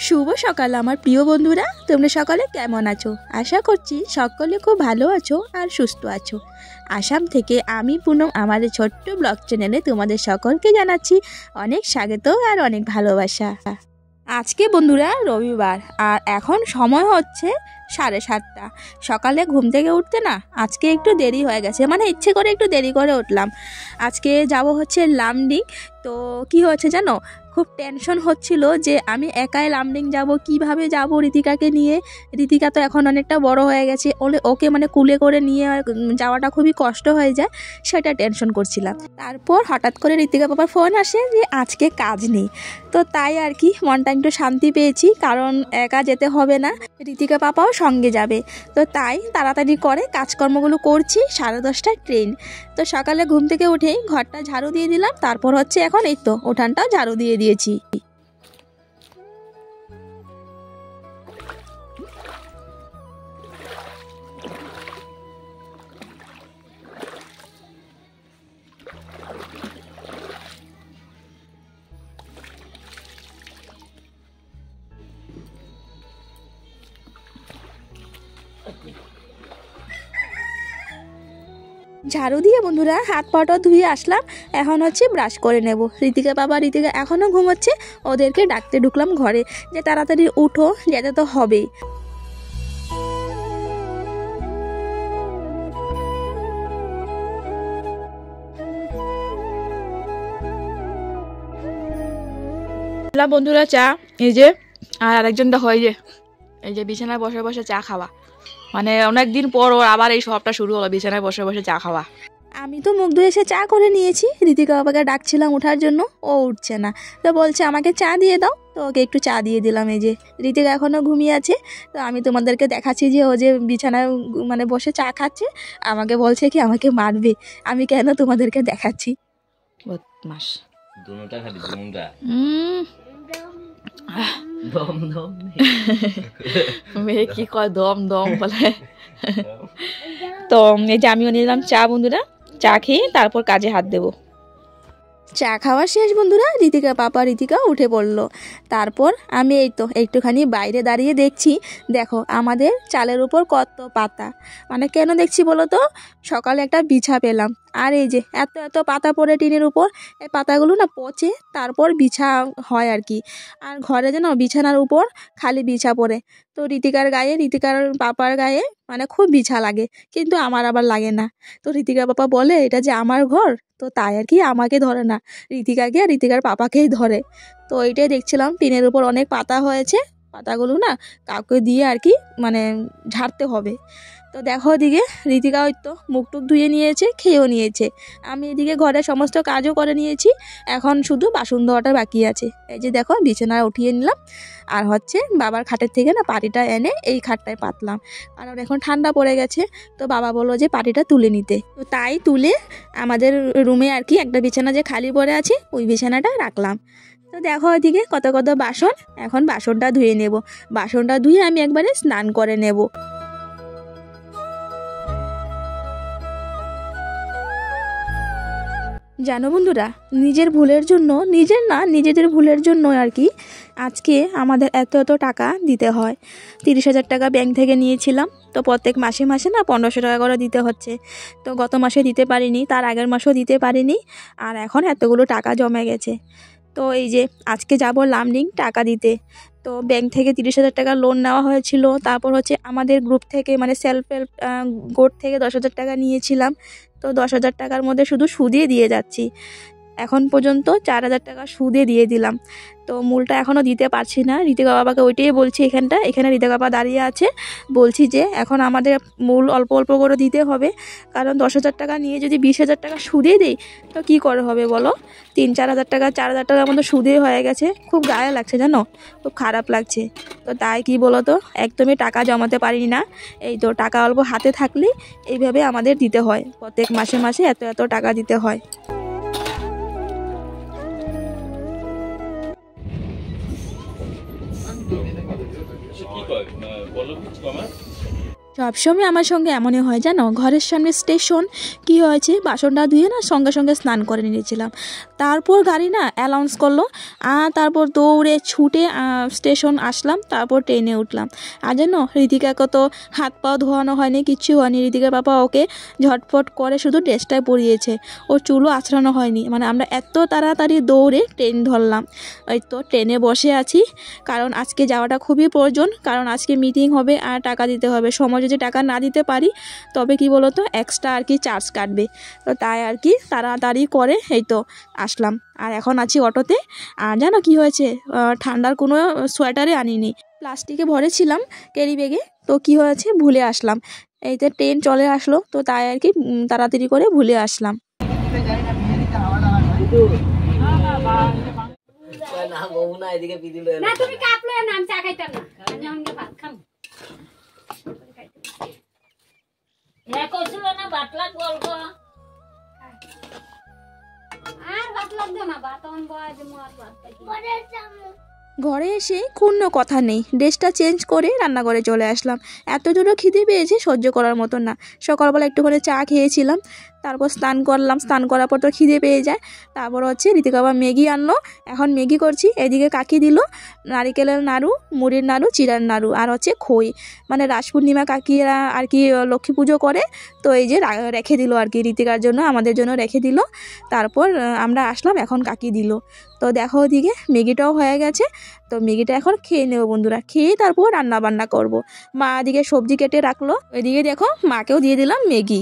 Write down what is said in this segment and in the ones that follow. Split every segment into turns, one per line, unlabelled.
শুভ সকাল আমার প্রিয় বন্ধুরা, তোমরা সকলে কেমন আছো? আশা করছি সকলে খুব ভালো আছো আর সুস্থ আছো। আসাম থেকে আমি পুনম আমাদের ছোট্ট ব্লগ চ্যানেলে তোমাদের সকলকে জানাচ্ছি অনেক স্বাগত আর অনেক ভালোবাসা। আজকে বন্ধুরা রবিবার, আর এখন সময় হচ্ছে 7:30। সকালে ঘুম থেকে উঠতে না আজকে একটু দেরি হয়ে গেছে, মানে ইচ্ছে করে একটু দেরি করে উঠলাম। আজকে যাব হচ্ছে লামডিং। তো কি হচ্ছে জানো, খুব টেনশন হচ্ছিল যে আমি একাই লামডিং যাব, কিভাবে যাব ঋতিকাকে নিয়ে। ঋতিকা তো এখন অনেকটা বড় হয়ে গেছে, ওকে মানে কুলে করে নিয়ে যাওয়াটা খুবই কষ্ট হয়ে যায়, সেটা টেনশন করছিলাম। তারপর হঠাৎ করে ঋতিকা বাবার ফোন আসে যে আজকে কাজ নেই। তো তাই আর কি মনটা একটু শান্তি পেয়েছি, কারণ একা যেতে হবে না, ঋতিকা পাপাও সঙ্গে যাবে। তো তাই তাড়াতাড়ি করে কাজকর্মগুলো করছি। 10:30টায় ট্রেন। তো সকালে ঘুম থেকে উঠেই ঘরটা ঝাড়ু দিয়ে দিলাম, তারপর হচ্ছে এখন এই তো উঠানটাও ঝাড়ু দিয়ে দিয়েছি। ঝাড়ু দিয়ে বন্ধুরা হাত পাটা ধুয়ে আসলাম, এখন হচ্ছে ব্রাশ করে নেব। ঋতিকা এখনও ঘুমোচ্ছে, ওদেরকে ডাকতে ঢুকলাম ঘরে যে তাড়াতাড়ি উঠো, যেতে তো হবেই।
বন্ধুরা চা, এই যে আর আরেকজনটা হয় যে এই যে বিছানায় বসে বসে চা খাওয়া, মানে অনেকদিন পর ওর আবার এই সবটা শুরু হলো, বিছানায় বসে বসে চা খাওয়া।
আমি তো মুখ ধুয়ে এসে চা করে নিয়েছি, ঋতিকা বাবাকে ডাকছিলাম ওঠার জন্য, ও উঠছে না। তো বলছে আমাকে চা দিয়ে দাও, তো ওকে একটু চা দিয়ে দিলাম। এই যে ঋতিকা এখনও ঘুমিয়ে আছে। তো আমি তোমাদেরকে দেখাচ্ছি যে ও যে বিছানায় মানে বসে চা খাচ্ছে, আমাকে বলছে কি আমাকে মারবে। আমি কেন তোমাদেরকে দেখাচ্ছি।
মাস মেয়ে কি কয় দম দম বলে। তো এই যে আমিও নিলাম চা বন্ধুরা, চা খেয়ে তারপর কাজে হাত দেবো।
চা খাওয়া শেষ বন্ধুরা, ঋতিকা উঠে পড়লো। তারপর আমি এই তো একটুখানি বাইরে দাঁড়িয়ে দেখছি, দেখো আমাদের চালের উপর কত পাতা। মানে কেন দেখছি বলো তো, সকালে একটা বিছা পেলাম, আর এই যে এত এত পাতা পড়ে টিনের উপর। এই পাতাগুলো না পচে তারপর বিছা হয় আর কি। আর ঘরে যেন বিছানার উপর খালি বিছা পড়ে। তো ঋতিকার পাপার গায়ে মানে খুব বিছা লাগে, কিন্তু আমার আবার লাগে না। তো ঋতিকার পাপা বলে এটা যে আমার ঘর, তো তাই আর কি আমাকে ধরে না, ঋতিকাকে আর ঋতিকার পাপাকেই ধরে। তো এইটাই দেখছিলাম, টিনের উপর অনেক পাতা হয়েছে, পাতাগুলো না কাউকে দিয়ে আর কি মানে ঝাড়তে হবে। তো দেখো এদিকে ঋতিকা ওই তো মুখ টুক ধুয়ে নিয়েছে, খেয়েও নিয়েছে। আমি এদিকে ঘরের সমস্ত কাজও করে নিয়েছি, এখন শুধু বাসন ধোয়াটা বাকি আছে। এই যে দেখো বিছানায় উঠিয়ে নিলাম, আর হচ্ছে বাবার খাটের থেকে না পাটিটা এনে এই খাটটায় পাতলাম, কারণ এখন ঠান্ডা পড়ে গেছে। তো বাবা বললো যে পাটিটা তুলে নিতে, তো তাই তুলে আমাদের রুমে আর কি একটা বিছানা যে খালি পড়ে আছে ওই বিছানাটা রাখলাম। তো দেখো ওইদিকে কত কত বাসন, এখন বাসনটা ধুয়ে নেব। বাসনটা ধুয়ে আমি একবারে স্নান করে নেব। জানো বন্ধুরা, নিজেদের ভুলের জন্য আর কি আজকে আমাদের এত এত টাকা দিতে হয়। 30,000 টাকা ব্যাংক থেকে নিয়েছিলাম, তো প্রত্যেক মাসে মাসে না 1500 টাকা করে দিতে হচ্ছে। তো গত মাসে দিতে পারিনি, তার আগের মাসেও দিতে পারিনি, আর এখন এতগুলো টাকা জমে গেছে। তো এই যে আজকে যাব লামডিং টাকা দিতে। তো ব্যাংক থেকে 30,000 টাকা লোন নেওয়া হয়েছিল, তারপর হচ্ছে আমাদের গ্রুপ থেকে মানে সেলফ হেল্প গোট থেকে 10,000 টাকা নিয়েছিলাম। তো 10,000 টাকার মধ্যে শুধু সুদে দিয়ে যাচ্ছি। এখন পর্যন্ত 4,000 টাকা সুদে দিয়ে দিলাম। তো মূলটা এখনও দিতে পারছি না। ঋতিকা বাবাকে ওইটাই বলছি, এখানে ঋতিকা বাবা দাঁড়িয়ে আছে, বলছি যে এখন আমাদের মূল অল্প অল্প করে দিতে হবে, কারণ 10,000 টাকা নিয়ে যদি 20,000 টাকা সুদে দিই তো কি করে হবে বলো। 3-4 হাজার টাকা, 4,000 টাকার মতো সুদে হয়ে গেছে। খুব গায়ে লাগছে জানো, খুব খারাপ লাগছে। তো তাই কি বলো তো, একদমই টাকা জমাতে পারি না। এই তো টাকা অল্প হাতে থাকলেই এইভাবে আমাদের দিতে হয়, প্রত্যেক মাসে মাসে এত এত টাকা দিতে হয়। সবসময় আমার সঙ্গে এমনই হয় জানো, ঘরের সামনে স্টেশন, কি হয়েছে বাসনটা ধুয়ে না সঙ্গে সঙ্গে স্নান করে নিয়েছিলাম, তারপর গাড়ি না অ্যালাউন্স করলো, আর তারপর দৌড়ে ছুটে স্টেশন আসলাম, তারপর ট্রেনে উঠলাম। আর জানো ঋতিকাকে তো হাত পা ধোয়ানো হয়নি, কিচ্ছু হয়নি। ঋতিকার বাবা ওকে ঝটফট করে শুধু ড্রেসটাই পরিয়েছে, ওর চুলও আঁচড়ানো হয়নি। মানে আমরা এত তাড়াতাড়ি দৌড়ে ট্রেন ধরলাম। ওই তো ট্রেনে বসে আছি, কারণ আজকে যাওয়াটা খুবই প্রয়োজন, কারণ আজকে মিটিং হবে আর টাকা দিতে হবে। সময় যদি টাকা না দিতে পারি তবে কি বলো তো এক্সট্রা আর কি চার্জ কাটবে। তো তাই আর কি তাড়াতাড়ি করে এই তো আসলাম। আর এখন আছি অটোতে। আর জানো কি হয়েছে, ঠান্ডার কোনো সোয়েটারে আনিনি, প্লাস্টিকে ভরেছিলাম ক্যারি ব্যাগে। তো কি হয়েছে, ভুলে আসলাম। এই তো ট্রেন চলে আসলো, তো তাই আর কি তাড়াতাড়ি করে ভুলে আসলাম। ঘরে এসে কোনো কথা নেই, ড্রেসটা চেঞ্জ করে রান্নাঘরে চলে আসলাম। এত জোরে খিদে পেয়েছে সহ্য করার মতো না। সকালবেলা একটু করে চা খেয়েছিলাম, তারপর স্নান করলাম, স্নান করার পর তো খিদে পেয়ে যায়। তারপর হচ্ছে ঋতিকা বাবা ম্যাগি আনলো, এখন ম্যাগি করছি। এদিকে কাকি দিল নারিকেলের নাড়ু, মুড়ির নাড়ু, চিড়ার নাড়ু, আর হচ্ছে খই। মানে রাস পূর্ণিমা কাকিরা আর কি লক্ষ্মী পুজো করে, তো এই যে রেখে দিল আর কি ঋতিকার জন্য, আমাদের জন্য রেখে দিল। তারপর আমরা আসলাম, এখন কাকি দিল। তো দেখো ওদিকে ম্যাগিটাও হয়ে গেছে। তো ম্যাগিটা এখন খেয়ে নেবো বন্ধুরা, খেয়ে তারপর রান্না বান্না করব। মা এদিকে সবজি কেটে রাখলো, ওইদিকে দেখো মাকেও দিয়ে দিলাম ম্যাগি।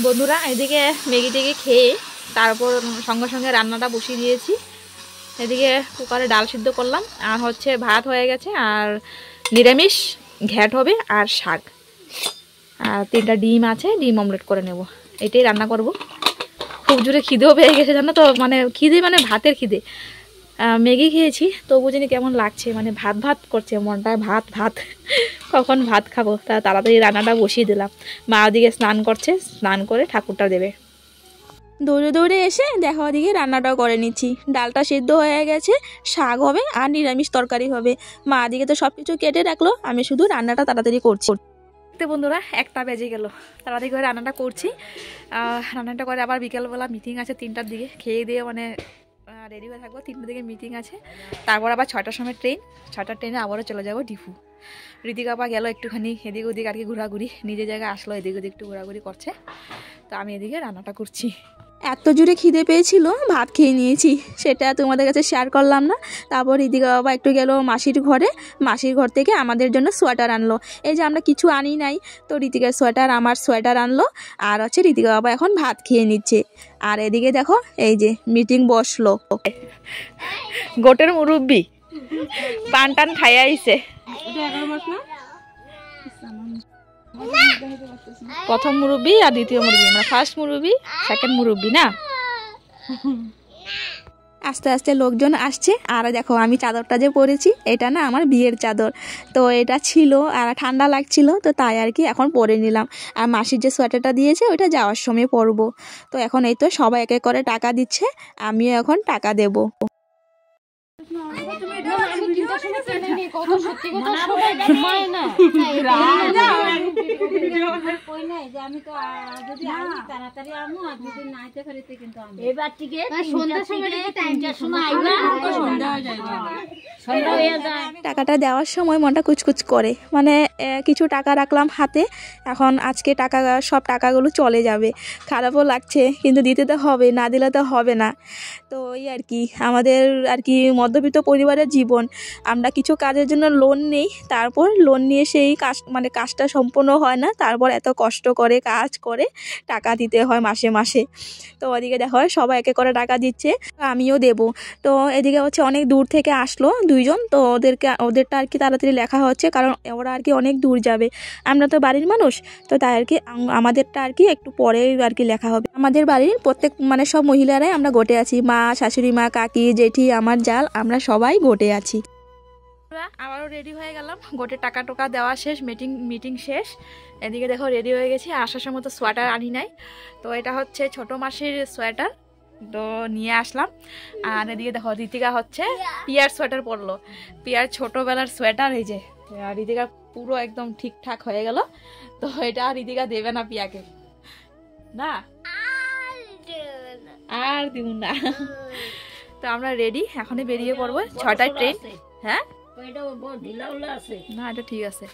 বন্ধুরা এদিকে ম্যাগি টেগি খেয়ে তারপর সঙ্গে সঙ্গে রান্নাটা বসিয়ে দিয়েছি। এদিকে কুকারে ডাল সিদ্ধ করলাম, আর হচ্ছে ভাত হয়ে গেছে, আর নিরামিষ ঘ্যাট হবে, আর শাক, আর 3টা ডিম আছে, ডিম অমলেট করে নেব। এটাই রান্না করব। খুব জোরে খিদেও পেয়ে গেছে জানো তো, মানে খিদে মানে ভাতের খিদে। ম্যাগি খেয়েছি তবু জানি কেমন লাগছে, মানে ভাত ভাত করছে মনটায়, ভাত ভাত কখন ভাত খাবো। তা তাড়াতাড়ি রান্নাটা বসিয়ে দিলাম। মা ওদিকে স্নান করছে, স্নান করে ঠাকুরটা দেবে। দৌড়ে দৌড়ে এসে দেখো ওদিকে রান্নাটাও করে নিচ্ছি। ডালটা সিদ্ধ হয়ে গেছে, শাক হবে আর নিরামিষ তরকারি হবে। মা দিকে তো সব কিছু কেটে রাখলো, আমি শুধু রান্নাটা তাড়াতাড়ি করছি। তো বন্ধুরা 1টা বেজে গেল, তাড়াতাড়ি করে রান্নাটা করছি। রান্নাটা করে আবার বিকেলবেলা মিটিং আছে 3টার দিকে, খেয়ে দিয়ে মানে রেডি হয়ে থাকবো। 3টার দিকে মিটিং আছে, তারপর আবার 6টার সময় ট্রেন। 6টার ট্রেনে আবারও চলে যাবো ডিফু। ঋতিকা পা গেল একটুখানি এদিক ওদিক আর কি ঘোরাঘুরি, নিজের জায়গায় আসলো, এদিক ওদিক একটু ঘোরাঘুরি করছে। তো আমি এদিকে রান্নাটা করছি। এত জোরে খিদে পেয়েছিল, ভাত খেয়ে নিয়েছি, সেটা তোমাদের কাছে শেয়ার করলাম না। তারপর ঋতিকা বাবা একটু গেল মাসির ঘরে, মাসির ঘর থেকে আমাদের জন্য সোয়েটার আনলো। এই যে আমরা কিছু আনি নাই, তো ঋতিকার সোয়েটার আমার সোয়েটার আনলো। আর হচ্ছে ঋতিকা বাবা এখন ভাত খেয়ে নিচ্ছে। আর এদিকে দেখো এই যে মিটিং বসলো, গোটের মুরব্বি পান টান খাই আইছে। প্রথম মুরব্বি আর দ্বিতীয় মুরব্বি, মানে ফার্স্ট মুরব্বি সেকেন্ড মুরব্বি না। আস্তে আস্তে লোকজন আসছে। আর দেখো আমি চাদরটা যে পরেছি, এটা না আমার বিয়ের চাদর। তো এটা ছিল আর ঠান্ডা লাগছিল, তো তাই আর কি এখন পরে নিলাম। আর মাসির যে সোয়েটারটা দিয়েছে ওইটা যাওয়ার সময় পরবো। তো এখন এই তো সবাই এক এক করে টাকা দিচ্ছে, আমিও এখন টাকা দেব। টাকাটা দেওয়ার সময় মনটা কুচকুচ করে, মানে কিছু টাকা রাখলাম হাতে, এখন আজকে টাকা সব টাকাগুলো চলে যাবে। খারাপও লাগছে, কিন্তু দিতে তো হবে, না দিলে তো হবে না। তো ওই আর কি আমাদের আর কি মধ্যবিত্ত পরিবারের জীবন। আমরা কিছু কাজের জন্য লোন নেই, তারপর লোন নিয়ে সেই কাজটা সম্পূর্ণ হয় না, তারপর এত কষ্ট করে কাজ করে টাকা দিতে হয় মাসে মাসে। তো ওদিকে দেখো সবাই একে করে টাকা দিচ্ছে, আমিও দেব। তো এদিকে হচ্ছে অনেক দূর থেকে আসলো দুইজন, তো ওদেরটা আর কি তাড়াতাড়ি লেখা হচ্ছে, কারণ ওরা আর কি অনেক দূর যাবে, আমরা তো বাড়ির মানুষ, তো তাই আর কি আমাদেরটা আর কি একটু পরে আর কি লেখা হবে। আমাদের বাড়ির প্রত্যেক সব মহিলারাই আমরা গোটে আছি, মা, শাশুড়ি মা, কাকি, জেঠি, আমার জাল, আমরা সবাই গোটে আছি।
আবারও রেডি হয়ে গেলাম, গোটে টাকা টোকা দেওয়া শেষ, মিটিং শেষ। এদিকে দেখো রেডি হয়ে গেছি। আসার সময় তো সোয়েটার আনি নাই, তো এটা হচ্ছে ছোট মাসির সোয়েটার, তো নিয়ে আসলাম। আর এদিকে দেখো ঋতিকা হচ্ছে পিয়ার সোয়েটার পরলো, পিয়ার ছোটবেলার সোয়েটার। এই যে ঋতিকা পুরো একদম ঠিকঠাক হয়ে গেল। তো এটা ঋতিকা দেবে না পিয়াকে, না আর দিব না। তো আমরা রেডি, এখনই বেরিয়ে পড়বো, 6টায় ট্রেন। হ্যাঁ না এটা ঠিক আছে।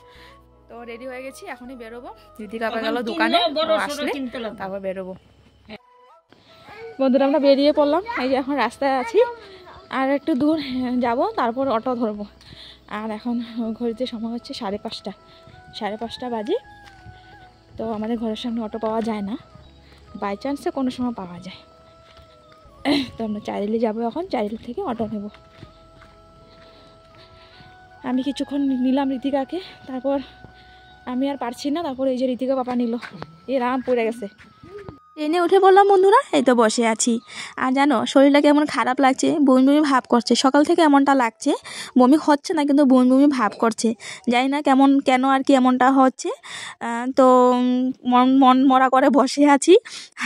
তো রেডি হয়ে গেছি, এখনই বেরোবো। ঋতিকা গেল দোকানে, আসলে তারপর বেরোবো। বন্ধুরা আমরা বেরিয়ে পড়লাম, এই যে এখন রাস্তায় আছি, আর একটু দূর যাব, তারপর অটো ধরবো। আর এখন ঘড়িতে সময় হচ্ছে 5:30, 5:30 বাজে। তো আমাদের ঘরের সামনে অটো পাওয়া যায় না, বাই চান্সে কোনো সময় পাওয়া যায়। তো আমরা চারিলে যাবো, এখন চারিল থেকে অটো নেব। আমি কিছুক্ষণ নিলাম ঋতিকাকে, তারপর আমি আর পারছি না, তারপর এই যে ঋতিকা পাপা নিল, এই রাম পড়ে গেছে।
ট্রেনে উঠে পড়লাম বন্ধুরা, এই তো বসে আছি। আর জানো শরীরটা কেমন খারাপ লাগছে, বমি বমি ভাব করছে, সকাল থেকে এমনটা লাগছে। বমি হচ্ছে না কিন্তু বমি বমি ভাব করছে, জানি না কেন আর কি এমনটা হচ্ছে। তো মন মরা করে বসে আছি,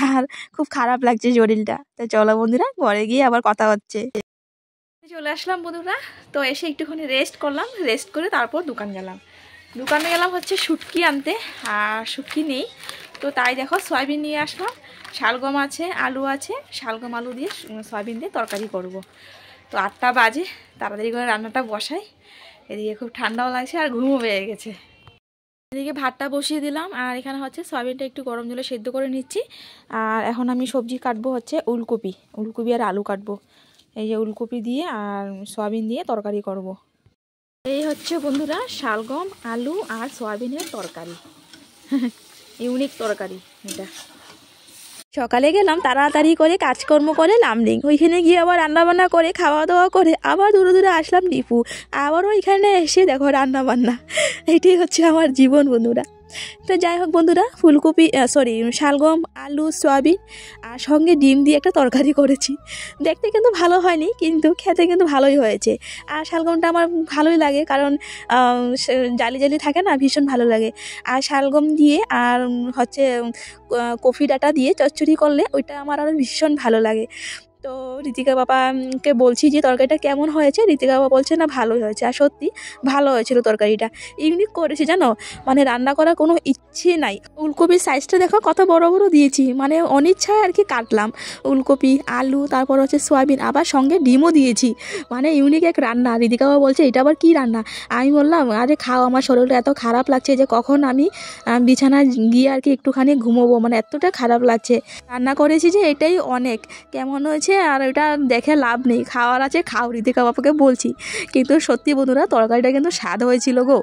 আর খুব খারাপ লাগছে শরীরটা। তো চলো বন্ধুরা ঘরে গিয়ে আবার কথা হচ্ছে।
চলে আসলাম বন্ধুরা, তো এসে একটুখানি রেস্ট করলাম, রেস্ট করে তারপর দোকানে গেলাম হচ্ছে শুটকি আনতে। আর শুটকি নেই, তো তাই দেখো সয়াবিন নিয়ে আসলাম, শালগম আছে, আলু আছে, শালগম আলু দিয়ে সয়াবিন দিয়ে তরকারি করব। তো 8টা বাজে, তাড়াতাড়ি করে রান্নাটা বসাই। এদিকে খুব ঠান্ডাও লাগছে আর ঘুমও পেয়ে গেছে। এদিকে ভাতটা বসিয়ে দিলাম, আর এখানে হচ্ছে সয়াবিনটা একটু গরম জলে সেদ্ধ করে নিচ্ছি। আর এখন আমি সবজি কাটবো, হচ্ছে উলকপি আর আলু কাটবো। এই যে উলকপি দিয়ে আর সয়াবিন দিয়ে তরকারি করব। এই হচ্ছে বন্ধুরা শালগম, আলু আর সয়াবিনের তরকারি। ইউনিক তরকারি এটা।
সকালে গেলাম তাড়াতাড়ি করে কাজকর্ম করে লামডিং, ওইখানে গিয়ে আবার রান্নাবান্না করে খাওয়া দাওয়া করে আবার দূরে আসলাম ডিপু, আবারও ওইখানে এসে দেখো রান্নাবান্না। এটাই হচ্ছে আমার জীবন বন্ধুরা। তো যাই হোক বন্ধুরা, শালগম, আলু, সয়াবিন আর সঙ্গে ডিম দিয়ে একটা তরকারি করেছি। দেখতে কিন্তু ভালো হয়নি, কিন্তু খেতে কিন্তু ভালোই হয়েছে। আর শালগমটা আমার ভালোই লাগে, কারণ জালি থাকে না, ভীষণ ভালো লাগে। আর শালগম দিয়ে আর হচ্ছে কফি ডাটা দিয়ে চচ্চড়ি করলে ওইটা আমার আরও ভীষণ ভালো লাগে। তো ঋতিকা বাবাকে বলছি যে তরকারিটা কেমন হয়েছে, ঋতিকা বাবা বলছে না ভালোই হয়েছে। আর সত্যি ভালো হয়েছিল তরকারিটা, ইউনিক করেছি জানো, রান্না করার কোনো ইচ্ছে নাই। উলকপির সাইজটা দেখো কত বড় বড় দিয়েছি, অনিচ্ছায় আর কি কাটলাম। উলকপি, আলু, তারপর হচ্ছে সয়াবিন, আবার সঙ্গে ডিমও দিয়েছি। ইউনিক এক রান্না। ঋতিকা বাবা বলছে এটা আবার কী রান্না। আমি বললাম আরে খাও, আমার শরীরটা এত খারাপ লাগছে যে কখন আমি বিছানায় গিয়ে আর কি একটুখানি ঘুমোবো, এতটা খারাপ লাগছে। রান্না করেছি যে এটাই অনেক, কেমন হয়েছে আর ওটা দেখে লাভ নেই, খাওয়ার আছে খাও, ঋতিকা বাবাকে বলছি। কিন্তু সত্যি বন্ধুরা তরকারিটা কিন্তু স্বাদ হয়েছিল গো।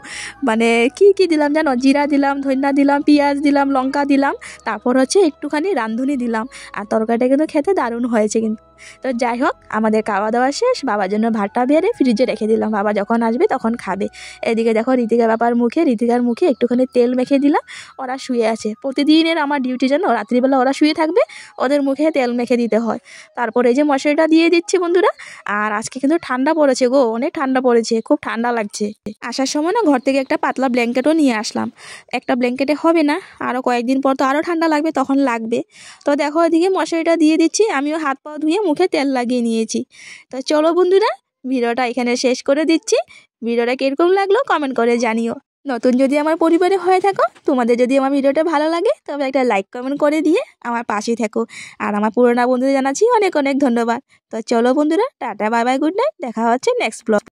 কি দিলাম জানো, জিরা দিলাম, ধনিয়া দিলাম, পেঁয়াজ দিলাম, লঙ্কা দিলাম, তারপর হচ্ছে একটুখানি রাঁধুনি দিলাম। আর তরকারিটা কিন্তু খেতে দারুণ হয়েছে কিন্তু। তো যাই হোক, আমাদের খাওয়া দাওয়া শেষ, বাবার জন্য ভাতটা বেড়ে ফ্রিজে রেখে দিলাম, বাবা যখন আসবে তখন খাবে। এদিকে দেখো ঋতিকার মুখে একটুখানি তেল মেখে দিলাম, ওরা শুয়ে আছে। প্রতিদিনের আমার ডিউটি জানো, রাত্রিবেলা ওরা শুয়ে থাকবে, ওদের মুখে তেল মেখে দিতে হয়। তারপরে এই যে মশলাটা দিয়ে দিচ্ছি বন্ধুরা। আর আজকে কিন্তু ঠান্ডা পড়েছে গো, অনেক ঠান্ডা পড়েছে, খুব ঠান্ডা লাগছে। আসার সময় না ঘর থেকে একটা পাতলা ব্ল্যাঙ্কেটও নিয়ে আসলাম, একটা ব্ল্যাঙ্কেটে হবে না, আরও কয়েকদিন পর তো আরও ঠান্ডা লাগবে, তখন লাগবে। তো দেখো এদিকে মশলাটা দিয়ে দিচ্ছি, আমিও হাত পা ধুয়ে মুখে তেল লাগিয়ে নিয়েছি। তো চলো বন্ধুরা, ভিডিওটা এখানে শেষ করে দিচ্ছি। ভিডিওটা কিরকম লাগলো কমেন্ট করে জানিও। নতুন যদি আমার পরিবারে হয়ে থাকো, তোমাদের যদি আমার ভিডিওটা ভালো লাগে তবে একটা লাইক কমেন্ট করে দিয়ে আমার পাশে থেকো। আর আমার পুরোনো বন্ধুদের জানাচ্ছি অনেক অনেক ধন্যবাদ। তো চলো বন্ধুরা, tata, bye bye, good night, দেখা হচ্ছে নেক্সট ব্লগ।